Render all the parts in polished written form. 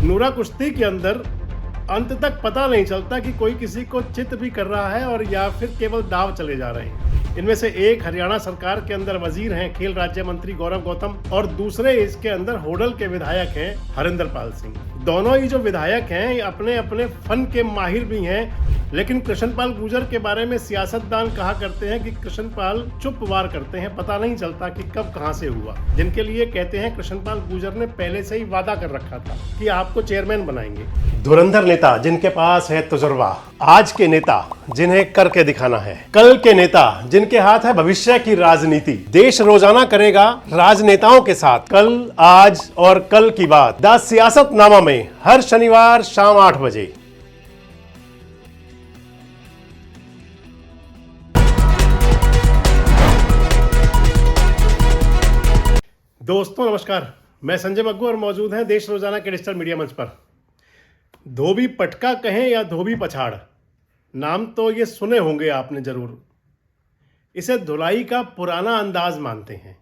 नूरा कुश्ती के अंदर अंत तक पता नहीं चलता कि कोई किसी को चित भी कर रहा है और या फिर केवल दाव चले जा रहे हैं। इनमें से एक हरियाणा सरकार के अंदर वजीर हैं खेल राज्य मंत्री गौरव गौतम और दूसरे इसके अंदर होडल के विधायक हैं हरिंदर पाल सिंह। दोनों ही जो विधायक हैं अपने अपने फन के माहिर भी हैं, लेकिन कृष्णपाल गुर्जर के बारे में सियासतदान कहा करते हैं कि कृष्णपाल चुप वार करते हैं, पता नहीं चलता कि कब कहां से हुआ। जिनके लिए कहते हैं कृष्णपाल गुर्जर ने पहले से ही वादा कर रखा था कि आपको चेयरमैन बनाएंगे। धुरंधर नेता जिनके पास है तजुर्बा, आज के नेता जिन्हें करके दिखाना है, कल के नेता जिनके हाथ है भविष्य की राजनीति। देश रोजाना करेगा राजनेताओं के साथ कल, आज और कल की बात। द सियासतनामा में हर शनिवार शाम 8 बजे। दोस्तों नमस्कार, मैं संजय मग्गू और मौजूद हैं देश रोजाना के डिजिटल मीडिया मंच पर। धोबी पटका कहें या धोबी पछाड़, नाम तो ये सुने होंगे आपने जरूर। इसे धुलाई का पुराना अंदाज मानते हैं।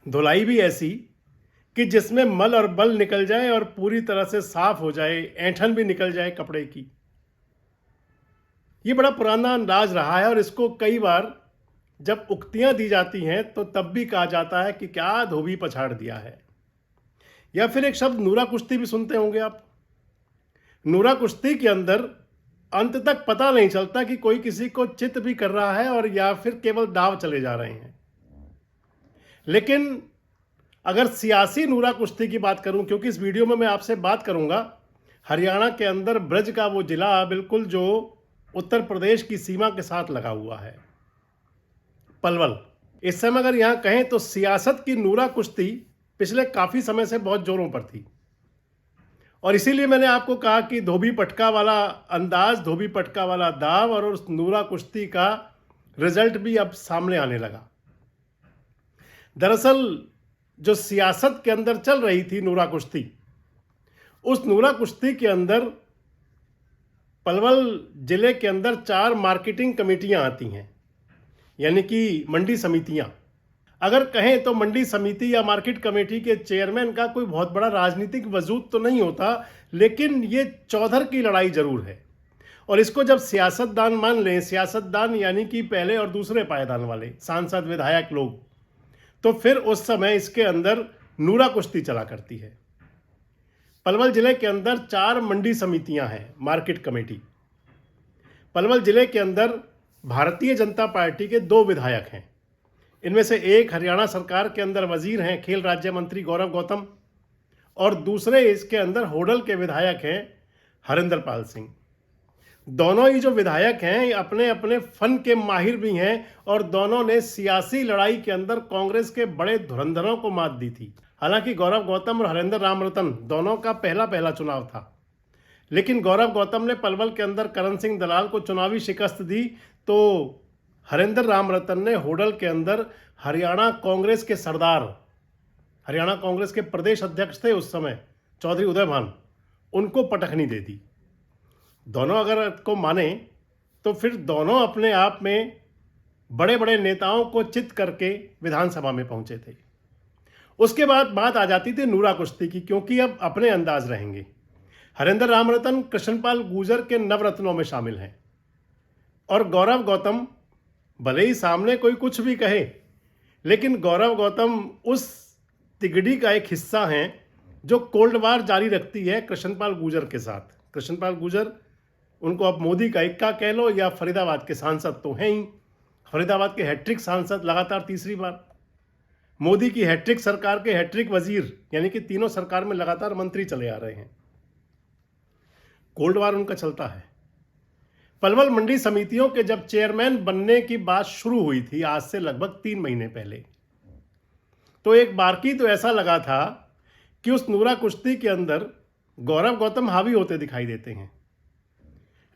धुलाई भी ऐसी कि जिसमें मल और बल निकल जाए और पूरी तरह से साफ हो जाए, ऐंठन भी निकल जाए कपड़े की। ये बड़ा पुराना अंदाज रहा है और इसको कई बार जब उक्तियां दी जाती हैं तो तब भी कहा जाता है कि क्या धोबी पछाड़ दिया है। या फिर एक शब्द नूरा कुश्ती भी सुनते होंगे आप। नूरा कुश्ती के अंदर अंत तक पता नहीं चलता कि कोई किसी को चित भी कर रहा है और या फिर केवल दाव चले जा रहे हैं। लेकिन अगर सियासी नूरा कुश्ती की बात करूं, क्योंकि इस वीडियो में मैं आपसे बात करूंगा हरियाणा के अंदर ब्रज का वो जिला बिल्कुल जो उत्तर प्रदेश की सीमा के साथ लगा हुआ है, पलवल। इस समय अगर यहां कहें तो सियासत की नूरा कुश्ती पिछले काफी समय से बहुत जोरों पर थी और इसीलिए मैंने आपको कहा कि धोबी पटका वाला अंदाज, धोबी पटका वाला दाव और उस नूरा कुश्ती का रिजल्ट भी अब सामने आने लगा। दरअसल जो सियासत के अंदर चल रही थी नूरा कुश्ती, उस नूरा कुश्ती के अंदर पलवल जिले के अंदर 4 मार्केटिंग कमेटियां आती हैं, यानी कि मंडी समितियां। अगर कहें तो मंडी समिति या मार्केट कमेटी के चेयरमैन का कोई बहुत बड़ा राजनीतिक वजूद तो नहीं होता, लेकिन ये चौधर की लड़ाई जरूर है। और इसको जब सियासतदान मान लें, सियासतदान यानी कि पहले और दूसरे पायदान वाले सांसद विधायक लोग, तो फिर उस समय इसके अंदर नूरा कुश्ती चला करती है। पलवल जिले के अंदर 4 मंडी समितियां हैं, मार्केट कमेटी। पलवल जिले के अंदर भारतीय जनता पार्टी के 2 विधायक हैं। इनमें से एक हरियाणा सरकार के अंदर वजीर हैं खेल राज्य मंत्री गौरव गौतम और दूसरे इसके अंदर होडल के विधायक हैं हरिंदर पाल सिंह। दोनों ही जो विधायक हैं अपने अपने फन के माहिर भी हैं और दोनों ने सियासी लड़ाई के अंदर कांग्रेस के बड़े धुरंधरों को मात दी थी। हालांकि गौरव गौतम और हरिंदर रामरतन दोनों का पहला चुनाव था, लेकिन गौरव गौतम ने पलवल के अंदर करण सिंह दलाल को चुनावी शिकस्त दी, तो हरिंदर रामरतन ने होडल के अंदर हरियाणा कांग्रेस के सरदार, हरियाणा कांग्रेस के प्रदेश अध्यक्ष थे उस समय चौधरी उदय भान, उनको पटखनी दे दी। दोनों अगर को माने तो फिर दोनों अपने आप में बड़े बड़े नेताओं को चित करके विधानसभा में पहुंचे थे। उसके बाद बात आ जाती थी नूरा कुश्ती की, क्योंकि अब अपने अंदाज रहेंगे। हरिंदर रामरतन कृष्णपाल गुर्जर के नवरत्नों में शामिल हैं और गौरव गौतम भले ही सामने कोई कुछ भी कहे, लेकिन गौरव गौतम उस तिगड़ी का एक हिस्सा हैं जो कोल्ड वार जारी रखती है कृष्णपाल गुर्जर के साथ। कृष्णपाल गुर्जर, उनको अब मोदी का इक्का कह लो या फरीदाबाद के सांसद तो हैं ही। फरीदाबाद के हैट्रिक सांसद लगातार तीसरी बार, मोदी की हैट्रिक सरकार के हैट्रिक वजीर, यानी कि तीनों सरकार में लगातार मंत्री चले आ रहे हैं। कोल्ड वार उनका चलता है। पलवल मंडी समितियों के जब चेयरमैन बनने की बात शुरू हुई थी आज से लगभग 3 महीने पहले, तो एक बारकी तो ऐसा लगा था कि उस नूरा कुश्ती के अंदर गौरव गौतम हावी होते दिखाई देते हैं।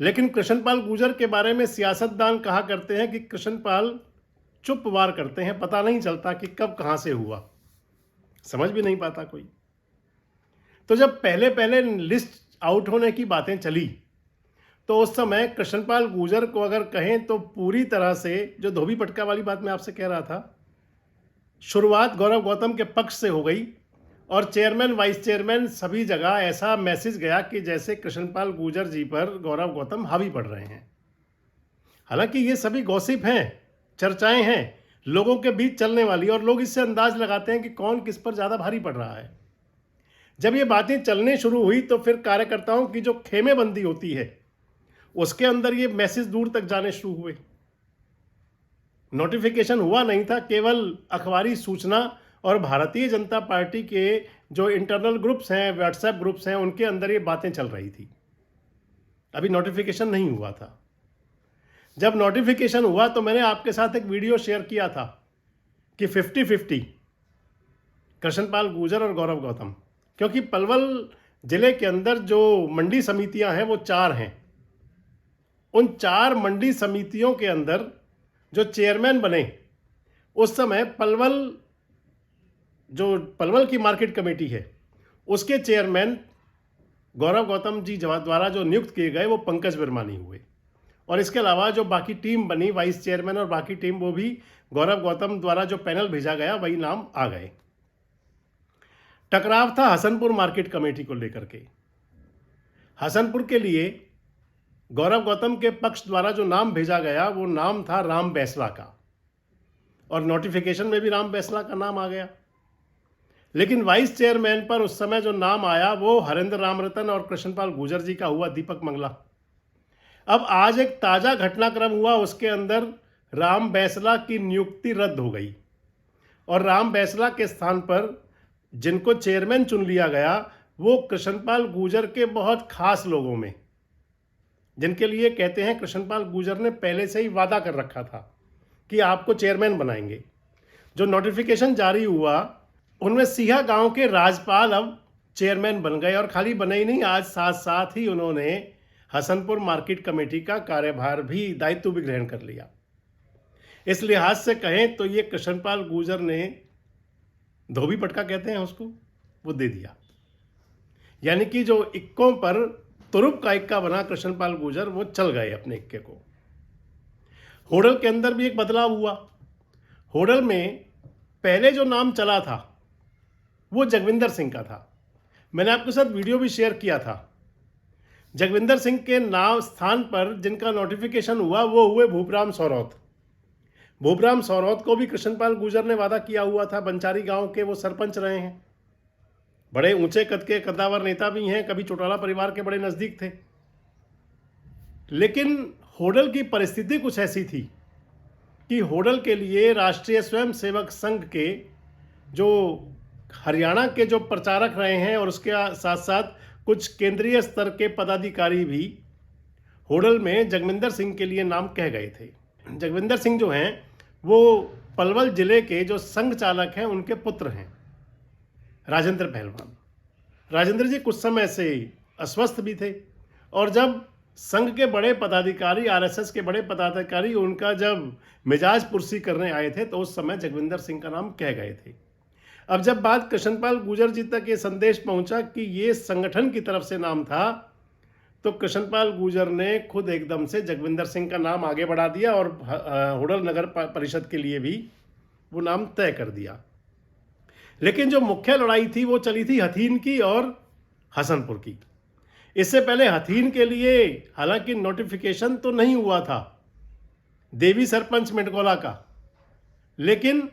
लेकिन कृष्णपाल गुर्जर के बारे में सियासतदान कहा करते हैं कि कृष्णपाल चुप वार करते हैं, पता नहीं चलता कि कब कहां से हुआ, समझ भी नहीं पाता कोई। तो जब पहले लिस्ट आउट होने की बातें चली तो उस समय कृष्णपाल गुर्जर को अगर कहें तो पूरी तरह से, जो धोबी पटका वाली बात मैं आपसे कह रहा था, शुरुआत गौरव गौतम के पक्ष से हो गई और चेयरमैन वाइस चेयरमैन सभी जगह ऐसा मैसेज गया कि जैसे कृष्णपाल गुर्जर जी पर गौरव गौतम हावी पड़ रहे हैं। हालांकि ये सभी गॉसिप हैं, चर्चाएं हैं, लोगों के बीच चलने वाली, और लोग इससे अंदाज लगाते हैं कि कौन किस पर ज़्यादा भारी पड़ रहा है। जब ये बातें चलने शुरू हुई तो फिर कार्यकर्ताओं की जो खेमेबंदी होती है उसके अंदर ये मैसेज दूर तक जाने शुरू हुए। नोटिफिकेशन हुआ नहीं था, केवल अखबारी सूचना और भारतीय जनता पार्टी के जो इंटरनल ग्रुप्स हैं, व्हाट्सएप ग्रुप्स हैं, उनके अंदर ये बातें चल रही थी। अभी नोटिफिकेशन नहीं हुआ था। जब नोटिफिकेशन हुआ तो मैंने आपके साथ एक वीडियो शेयर किया था कि 50-50 कृष्णपाल गुर्जर और गौरव गौतम, क्योंकि पलवल जिले के अंदर जो मंडी समितियां हैं वो 4 हैं। उन 4 मंडी समितियों के अंदर जो चेयरमैन बने उस समय पलवल की मार्केट कमेटी है उसके चेयरमैन गौरव गौतम जी द्वारा जो नियुक्त किए गए वो पंकज बिरमानी हुए, और इसके अलावा जो बाकी टीम बनी वाइस चेयरमैन और बाकी टीम, वो भी गौरव गौतम द्वारा जो पैनल भेजा गया वही नाम आ गए। टकराव था हसनपुर मार्केट कमेटी को लेकर के। हसनपुर के लिए गौरव गौतम के पक्ष द्वारा जो नाम भेजा गया वो नाम था राम बैसला का, और नोटिफिकेशन में भी राम बैसला का नाम आ गया। लेकिन वाइस चेयरमैन पर उस समय जो नाम आया वो हरेंद्र रामरतन और कृष्णपाल गुर्जर जी का हुआ, दीपक मंगला। अब आज एक ताज़ा घटनाक्रम हुआ, उसके अंदर राम बैसला की नियुक्ति रद्द हो गई और राम बैसला के स्थान पर जिनको चेयरमैन चुन लिया गया वो कृष्णपाल गुर्जर के बहुत खास लोगों में, जिनके लिए कहते हैं कृष्णपाल गुर्जर ने पहले से ही वादा कर रखा था कि आपको चेयरमैन बनाएंगे। जो नोटिफिकेशन जारी हुआ उनमें सिहा गांव के राजपाल अब चेयरमैन बन गए, और खाली बने ही नहीं, आज साथ साथ ही उन्होंने हसनपुर मार्केट कमेटी का कार्यभार भी, दायित्व भी ग्रहण कर लिया। इस लिहाज से कहें तो ये कृष्णपाल गुर्जर ने धोबी पटका कहते हैं उसको, वो दे दिया। यानी कि जो इक्कों पर तुरुप का इक्का बना कृष्णपाल गुर्जर, वो चल गए अपने इक्के को। होडल के अंदर भी एक बदलाव हुआ। होडल में पहले जो नाम चला था वो जगविंदर सिंह का था। मैंने आपके साथ वीडियो भी शेयर किया था। जगविंदर सिंह के नाम स्थान पर जिनका नोटिफिकेशन हुआ वो हुए भूपराम सौरौत। भूपराम सौरौत को भी कृष्णपाल गुर्जर ने वादा किया हुआ था, बंचारी गांव के वो सरपंच रहे हैं, बड़े ऊंचे कद के कद्दावर नेता भी हैं, कभी चौटाला परिवार के बड़े नज़दीक थे। लेकिन होडल की परिस्थिति कुछ ऐसी थी कि होडल के लिए राष्ट्रीय स्वयंसेवक संघ के जो हरियाणा के जो प्रचारक रहे हैं और उसके साथ साथ कुछ केंद्रीय स्तर के पदाधिकारी भी होडल में जगविंदर सिंह के लिए नाम कह गए थे। जगविंदर सिंह जो हैं वो पलवल जिले के जो संघ चालक हैं उनके पुत्र हैं, राजेंद्र पहलवान। राजेंद्र जी कुछ समय से अस्वस्थ भी थे, और जब संघ के बड़े पदाधिकारी, आरएसएस के बड़े पदाधिकारी उनका जब मिजाज पुरसी करने आए थे तो उस समय जगविंदर सिंह का नाम कह गए थे। अब जब बात कृष्णपाल गुर्जर जी तक ये संदेश पहुंचा कि ये संगठन की तरफ से नाम था, तो कृष्णपाल गुर्जर ने खुद एकदम से जगविंदर सिंह का नाम आगे बढ़ा दिया और होडल नगर परिषद के लिए भी वो नाम तय कर दिया। लेकिन जो मुख्य लड़ाई थी वो चली थी हथीन की और हसनपुर की। इससे पहले हथीन के लिए हालांकि नोटिफिकेशन तो नहीं हुआ था देवी सरपंच मेटगोला का, लेकिन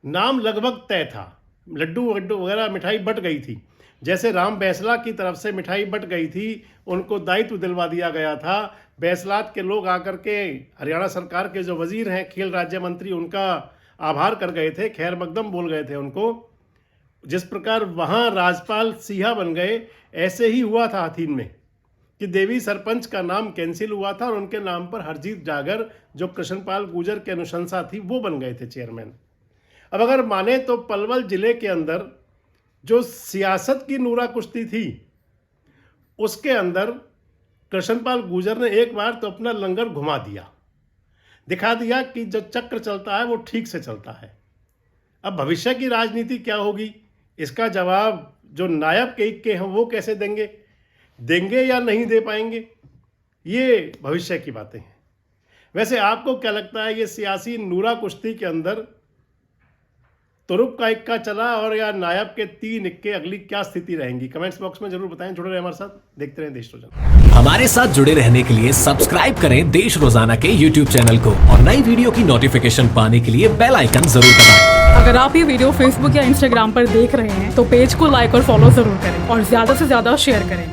नाम लगभग तय था। लड्डू वगैरह मिठाई बट गई थी। जैसे राम बैसला की तरफ से मिठाई बट गई थी, उनको दायित्व दिलवा दिया गया था। बैसलात के लोग आकर के हरियाणा सरकार के जो वजीर हैं, खेल राज्य मंत्री, उनका आभार कर गए थे, खैर मकदम बोल गए थे उनको। जिस प्रकार वहाँ राजपाल सिहा बन गए, ऐसे ही हुआ था हथीन में कि देवी सरपंच का नाम कैंसिल हुआ था और उनके नाम पर हरजीत डागर, जो कृष्णपाल गुर्जर के अनुशंसा थी, वो बन गए थे चेयरमैन। अब अगर माने तो पलवल जिले के अंदर जो सियासत की नूरा कुश्ती थी उसके अंदर कृष्णपाल गुर्जर ने एक बार तो अपना लंगर घुमा दिया, दिखा दिया कि जो चक्र चलता है वो ठीक से चलता है। अब भविष्य की राजनीति क्या होगी, इसका जवाब जो नायब के इक्के हैं वो कैसे देंगे या नहीं दे पाएंगे, ये भविष्य की बातें हैं। वैसे आपको क्या लगता है, ये सियासी नूरा कुश्ती के अंदर तुरुप का इक्का चला और या नायब के 3 इक्के, अगली क्या स्थिति रहेंगी? कमेंट्स बॉक्स में जरूर बताएं। जुड़े रहे हमारे साथ, देखते रहें देश रोजाना। हमारे साथ जुड़े रहने के लिए सब्सक्राइब करें देश रोजाना के YouTube चैनल को और नई वीडियो की नोटिफिकेशन पाने के लिए बेल आइकन जरूर दबाएं। अगर आप ये वीडियो Facebook या Instagram पर देख रहे हैं तो पेज को लाइक और फॉलो जरूर करें और ज्यादा से ज्यादा शेयर करें।